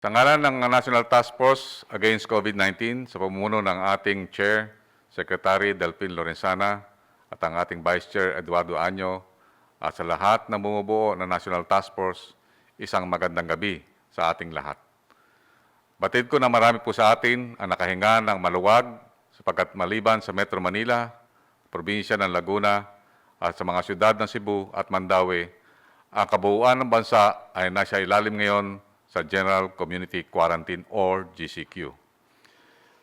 Sa ngalan ng National Task Force Against COVID-19 sa pamumuno ng ating Chair, Secretary Delphine Lorenzana at ang ating Vice Chair Eduardo Año at sa lahat na bumubuo ng National Task Force, isang magandang gabi sa ating lahat. Batid ko na marami po sa atin ang nakahinga ng maluwag sapagkat maliban sa Metro Manila, probinsya ng Laguna at sa mga syudad ng Cebu at Mandaue, ang kabuuan ng bansa ay nasa ilalim ngayon sa General Community Quarantine or GCQ.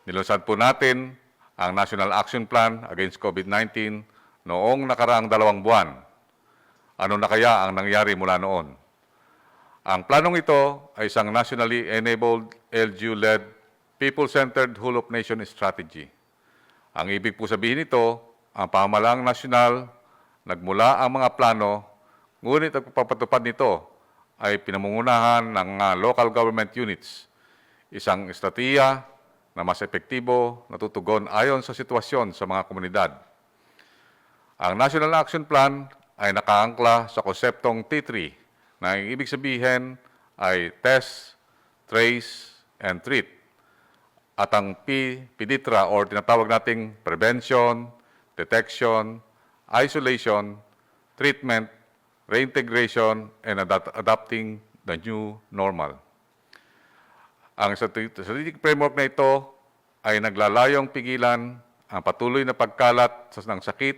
Nilunsad po natin ang National Action Plan Against COVID-19 noong nakaraang 2 buwan. Ano na kaya ang nangyari mula noon? Ang planong ito ay isang nationally enabled, LGU-led, people-centered whole of nation strategy. Ang ibig po sabihin nito, ang pamahalaang nasyonal, nagmula ang mga plano, ngunit ang pagpapatupad nito ay pinamumunahan ng local government units, isang estratiya na mas epektibo na tutugon ayon sa sitwasyon sa mga komunidad. Ang National Action Plan ay nakaangkla sa konseptong T3 na ang ibig sabihin ay test, trace, and treat. At ang PDTRA or tinatawag nating prevention, detection, isolation, treatment, reintegration, and adapting the new normal. Ang strategic framework na ito ay naglalayong pigilan ang patuloy na pagkalat ng sakit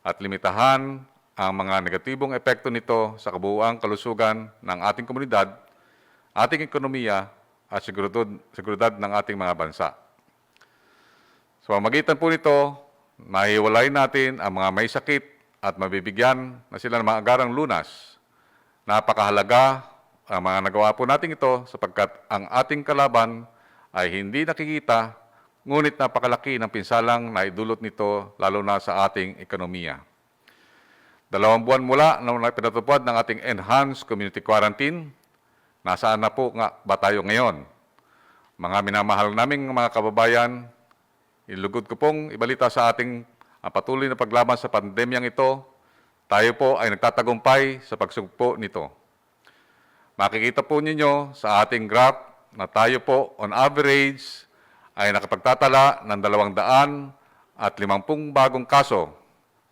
at limitahan ang mga negatibong epekto nito sa kabuuang kalusugan ng ating komunidad, ating ekonomiya at seguridad ng ating mga bansa. Sa pamamagitan po nito, nahiwalay natin ang mga may sakit at mabibigyan na sila ng mga agarang lunas. Napakahalaga ang mga nagawa po natin ito sapagkat ang ating kalaban ay hindi nakikita, ngunit napakalaki ng pinsalang na idulot nito lalo na sa ating ekonomiya. 2 buwan mula nung pinatupad ng ating Enhanced Community Quarantine, nasaan na po nga ba tayo ngayon? Mga minamahal naming mga kababayan, ilugod ko pong ibalita sa ating ang patuloy na paglaban sa pandemyang ito, tayo po ay nagtatagumpay sa pagsugpo nito. Makikita po ninyo sa ating graph na tayo po on average ay nakapagtatala ng 250 bagong kaso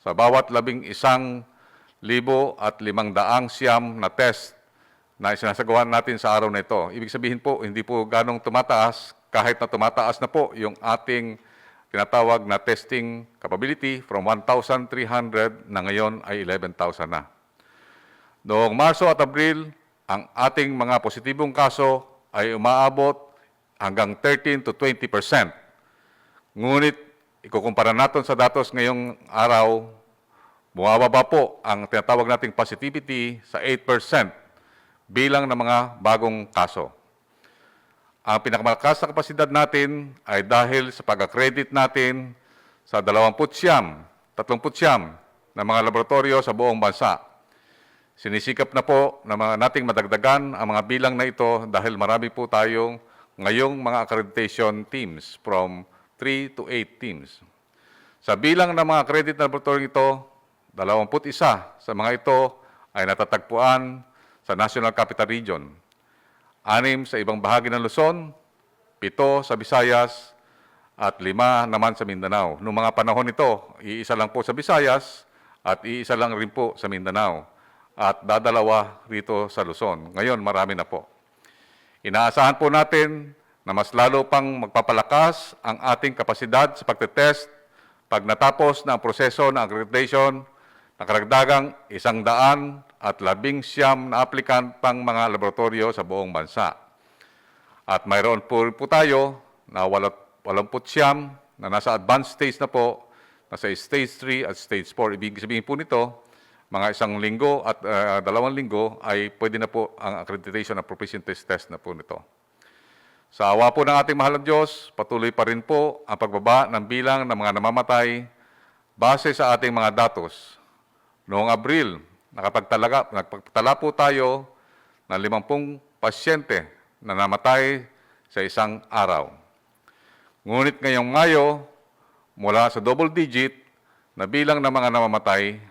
sa bawat 11,500 na test na isinasagawa natin sa araw na ito. Ibig sabihin po, hindi po ganong tumataas kahit na tumataas na po yung ating tinatawag na testing capability from 1,300 na ngayon ay 11,000 na. Noong Marso at Abril, ang ating mga positibong kaso ay umaabot hanggang 13 to 20%. Ngunit, ikukumpara natin sa datos ngayong araw, bumababa po ang tinatawag nating positivity sa 8% bilang ng mga bagong kaso. Ang pinakamalakas na kapasidad natin ay dahil sa pag-accredit natin sa 30 na mga laboratorio sa buong bansa. Sinisikap na po na nating madagdagan ang mga bilang na ito dahil marami po tayong ngayong mga accreditation teams from 3 to 8 teams. Sa bilang ng mga accredited na laboratorio ito, 21 sa mga ito ay natatagpuan sa National Capital Region. 6 sa ibang bahagi ng Luzon, 7 sa Visayas, at 5 naman sa Mindanao. Noong mga panahon ito, iisa lang po sa Visayas at iisa lang rin po sa Mindanao at dadalawa rito sa Luzon. Ngayon, marami na po. Inaasahan po natin na mas lalo pang magpapalakas ang ating kapasidad sa pagtetest pag natapos na ang proseso ng accreditation na karagdagang 119 na applicant pang mga laboratorio sa buong bansa. At mayroon po tayo na 89 na nasa advanced stage na po, nasa stage 3 at stage 4. Ibig sabihin po nito, mga 1 linggo at 2 linggo ay pwede na po ang accreditation na proficiency test na po nito. Sa awa po ng ating mahal na Diyos, patuloy pa rin po ang pagbaba ng bilang ng mga namamatay base sa ating mga datos. Noong Abril, nagpagtala po tayo ng 50 pasyente na namatay sa isang araw. Ngunit ngayong Mayo, mula sa double digit na bilang ng mga namamatay,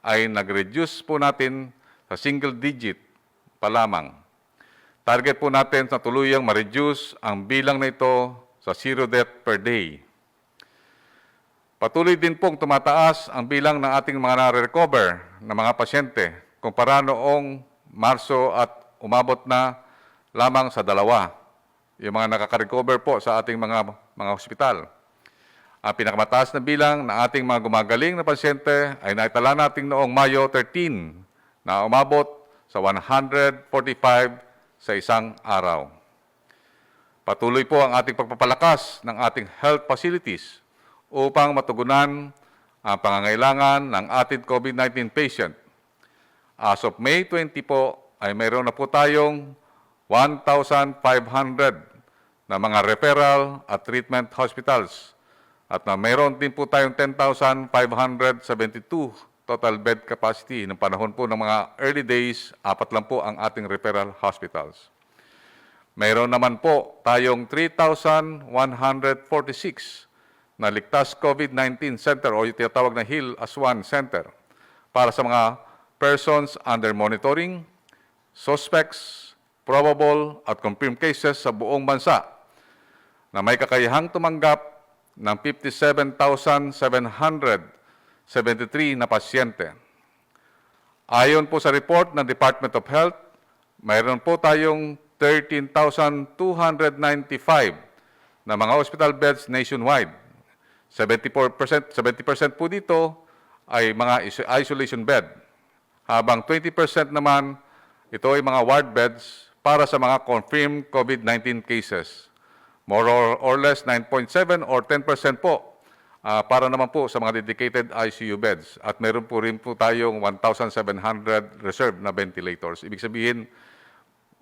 ay nag-reduce po natin sa single digit pa lamang. Target po natin na tuluyang ma-reduce ang bilang na ito sa 0 death per day. Patuloy din pong tumataas ang bilang ng ating mga na-recover na mga pasyente kumpara noong Marso at umabot na lamang sa 2. Yung mga nakaka-recover po sa ating mga ospital. Ang pinakamataas na bilang ng ating mga gumagaling na pasyente ay naitala natin noong Mayo 13 na umabot sa 145 sa isang araw. Patuloy po ang ating pagpapalakas ng ating health facilities upang matugunan ang pangangailangan ng ating COVID-19 patient. As of May 20 po, ay mayroon na po tayong 1,500 na mga referral at treatment hospitals at na mayroon din po tayong 10,572 total bed capacity. Ng panahon po ng mga early days, 4 lang po ang ating referral hospitals. Mayroon naman po tayong 3,146 na ligtas COVID-19 center o yung tinatawag na Heal as One Center para sa mga persons under monitoring, suspects, probable at confirmed cases sa buong bansa na may kakayahang tumanggap ng 57,773 na pasyente. Ayon po sa report ng Department of Health, mayroon po tayong 13,295 na mga hospital beds nationwide. 70% po dito ay mga isolation bed, habang 20% naman ito ay mga ward beds para sa mga confirmed COVID-19 cases. More or less 9.7 or 10% po para naman po sa mga dedicated ICU beds. At meron po rin po tayong 1,700 reserved na ventilators. Ibig sabihin,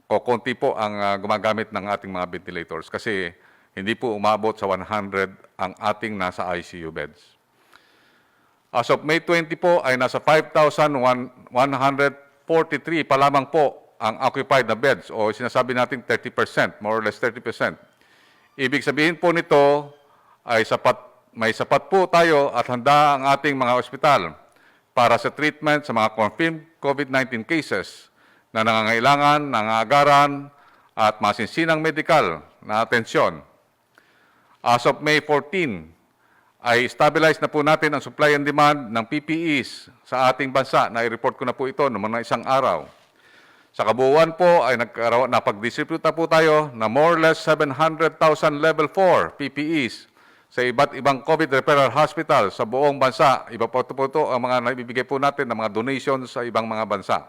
konti po ang gumagamit ng ating mga ventilators kasi hindi po umabot sa 100 ang ating nasa ICU beds. As of May 20 po ay nasa 5,143 pa lamang po ang occupied na beds o sinasabi natin 30%, more or less 30%. Ibig sabihin po nito ay may sapat po tayo at handa ang ating mga ospital para sa treatment sa mga confirmed COVID-19 cases na nangangailangan ng agaran at masinsinang medical na atensyon. As of May 14, ay stabilize na po natin ang supply and demand ng PPEs sa ating bansa. Na-report ko na po ito noong mga isang araw. Sa kabuuan po ay napag-distribute na po tayo na more or less 700,000 level 4 PPEs sa iba't ibang COVID referral hospital sa buong bansa. Iba po ito ang mga naibibigay po natin ng mga donations sa ibang mga bansa.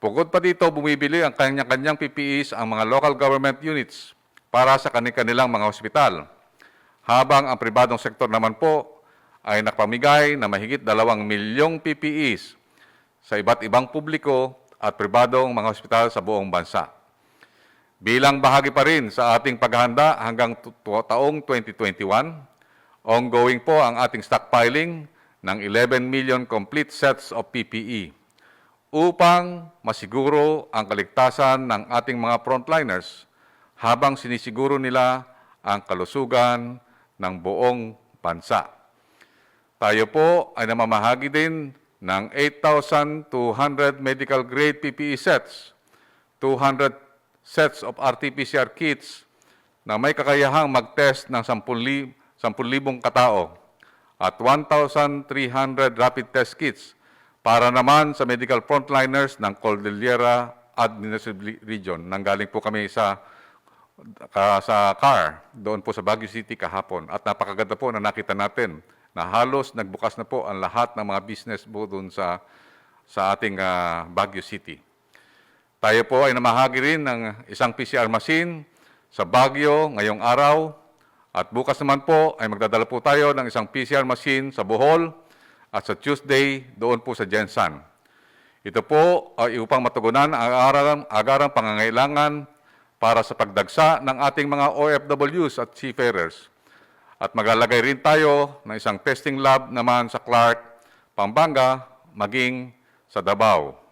Bukod pa dito, bumibili ang kanyang-kanyang PPEs ang mga local government units para sa kanilang mga ospital. Habang ang pribadong sektor naman po ay nakapamigay na mahigit 2 milyong PPEs sa iba't ibang publiko at pribadong mga ospital sa buong bansa. Bilang bahagi pa rin sa ating paghahanda hanggang taong 2021, ongoing po ang ating stockpiling ng 11 million complete sets of PPE upang masiguro ang kaligtasan ng ating mga frontliners habang sinisiguro nila ang kalusugan ng buong bansa. Tayo po ay namamahagi din ng 8,200 medical grade PPE sets, 200 sets of RT-PCR kits na may kakayahang mag-test ng 10,000 katao at 1,300 rapid test kits para naman sa medical frontliners ng Cordillera Administrative Region. Nanggaling po kami sa CAR, doon po sa Baguio City kahapon. At napakaganda po na nakita natin na halos nagbukas na po ang lahat ng mga business po doon sa ating Baguio City. Tayo po ay namahagi rin ng isang PCR machine sa Baguio ngayong araw. At bukas naman po ay magdadala po tayo ng isang PCR machine sa Bohol at sa Tuesday doon po sa Jensan. Ito po ay upang matugunan ang agarang pangangailangan para sa pagdagsa ng ating mga OFWs at seafarers. At maglalagay rin tayo ng isang testing lab naman sa Clark, Pampanga, maging sa Davao.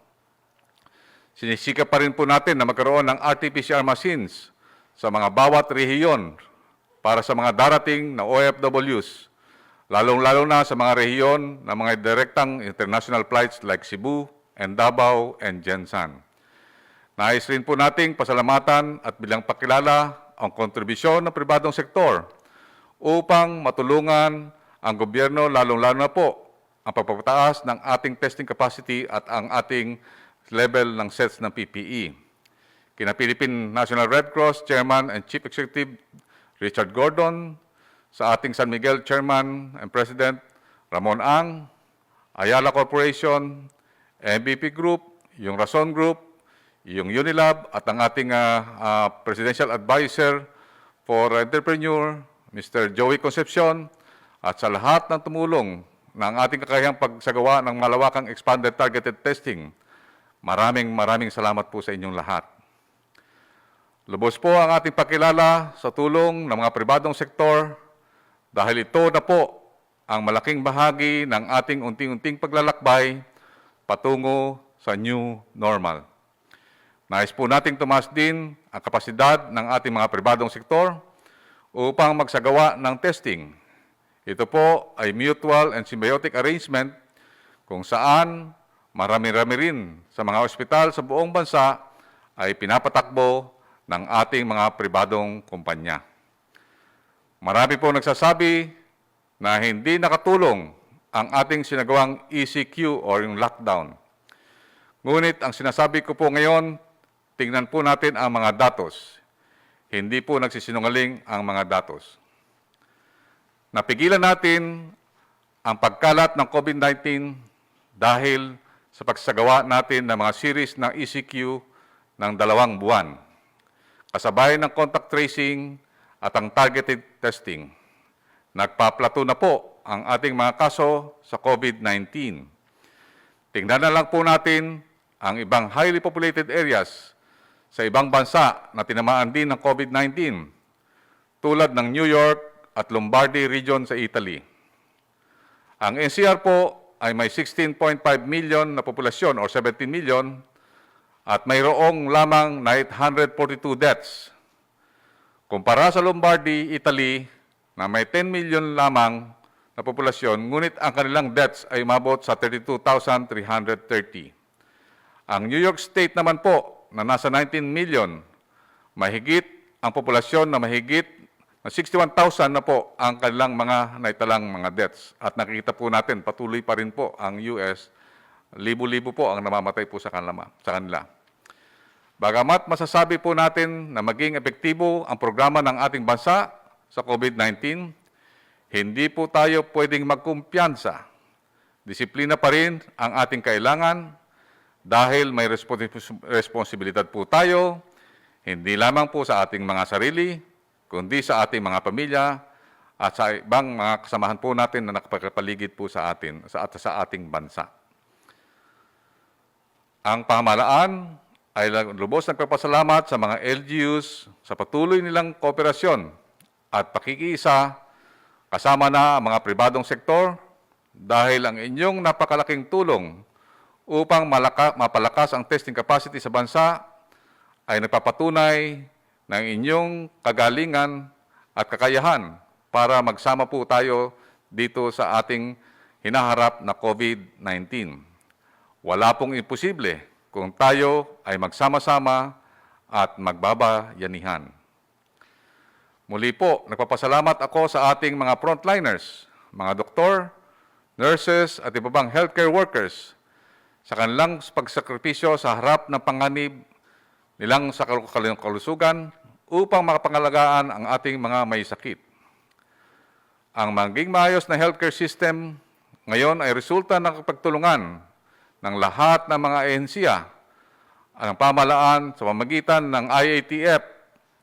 Sinisikap pa rin po natin na magkaroon ng RT-PCR machines sa mga bawat rehiyon para sa mga darating na OFWs, lalong-lalo na sa mga rehiyon na mga direktang international flights like Cebu and Davao and Jensan. Nais rin po nating pasalamatan at bilang pakilala ang kontribusyon ng pribadong sektor upang matulungan ang gobyerno, lalong-lalo na po ang pagpapataas ng ating testing capacity at ang ating level ng sets ng PPE. Kina Philippine National Red Cross Chairman and Chief Executive Richard Gordon, sa ating San Miguel Chairman and President Ramon Ang, Ayala Corporation, MVP Group, yung Rason Group, yung Unilab at ang ating Presidential Advisor for Entrepreneur, Mr. Joey Concepcion, at sa lahat ng tumulong ng ating kakayahang pagsagawa ng malawakang expanded targeted testing. Maraming salamat po sa inyong lahat. Lubos po ang ating pakilala sa tulong ng mga pribadong sektor dahil ito na po ang malaking bahagi ng ating unting-unting paglalakbay patungo sa new normal. Nais po nating tumaas din ang kapasidad ng ating mga pribadong sektor upang magsagawa ng testing. Ito po ay mutual and symbiotic arrangement kung saan marami-rami rin sa mga ospital sa buong bansa ay pinapatakbo ng ating mga pribadong kumpanya. Marami po nagsasabi na hindi nakatulong ang ating sinagawang ECQ or yung lockdown. Ngunit ang sinasabi ko po ngayon, tingnan po natin ang mga datos. Hindi po nagsisinungaling ang mga datos. Napigilan natin ang pagkalat ng COVID-19 dahil sa pagsagawa natin ng mga series ng ECQ ng 2 buwan, kasabay ng contact tracing at ang targeted testing. Nagpaplato na po ang ating mga kaso sa COVID-19. Tingnan na lang po natin ang ibang highly populated areas sa ibang bansa na tinamaan din ng COVID-19, tulad ng New York at Lombardy region sa Italy. Ang NCR po ay may 16.5 million na populasyon or 17 million at mayroong lamang 942 deaths. Kumpara sa Lombardy, Italy, na may 10 million lamang na populasyon, ngunit ang kanilang deaths ay umabot sa 32,330. Ang New York State naman po, na nasa 19 million, mahigit ang populasyon na mahigit na 61,000 na po ang kanilang mga naitalang mga deaths. At nakikita po natin, patuloy pa rin po ang US, libo-libo po ang namamatay po sa kanila. Bagamat masasabi po natin na maging epektibo ang programa ng ating bansa sa COVID-19, hindi po tayo pwedeng magkumpiyansa. Disiplina pa rin ang ating kailangan dahil may responsibilidad po tayo, hindi lamang po sa ating mga sarili, kundi sa ating mga pamilya at sa ibang mga kasamahan po natin na nakapagpaligid po sa atin at sa ating bansa. Ang pamahalaan ay lubos nagpapasalamat sa mga LGUs sa patuloy nilang kooperasyon at pakikiisa kasama na ang mga pribadong sektor dahil ang inyong napakalaking tulong upang mapalakas ang testing capacity sa bansa ay nagpapatunay ng inyong kagalingan at kakayahan para magsama po tayo dito sa ating hinaharap na COVID-19. Wala pong imposible kung tayo ay magsama-sama at magbabayanihan. Muli po, nagpapasalamat ako sa ating mga frontliners, mga doktor, nurses at iba pang healthcare workers sa kanilang pagsakripisyo sa harap ng panganib nilang sa kalusugan upang makapangalagaan ang ating mga may sakit. Ang maging maayos na healthcare system ngayon ay resulta ng pagtulungan ng lahat ng mga ahensiya, ang pamahalaan sa pamamagitan ng IATF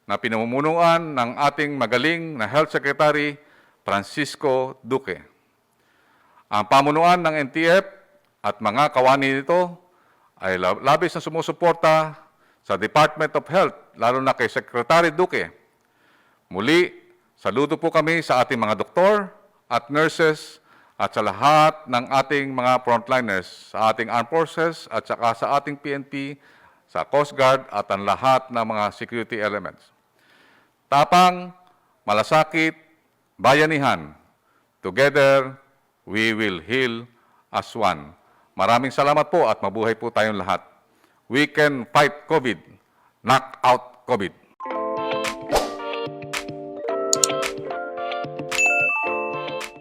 na pinamumunuan ng ating magaling na Health Secretary Francisco Duque. Ang pamunuan ng NTF at mga kawani nito ay labis na sumusuporta sa Department of Health, lalo na kay Secretary Duque. Muli, saludo po kami sa ating mga doktor at nurses at sa lahat ng ating mga frontliners, sa ating armed forces at saka sa ating PNP, sa Coast Guard at ang lahat ng mga security elements. Tapang, malasakit, bayanihan. Together, we will heal as one. Maraming salamat po at mabuhay po tayong lahat. We can fight COVID, knock out COVID.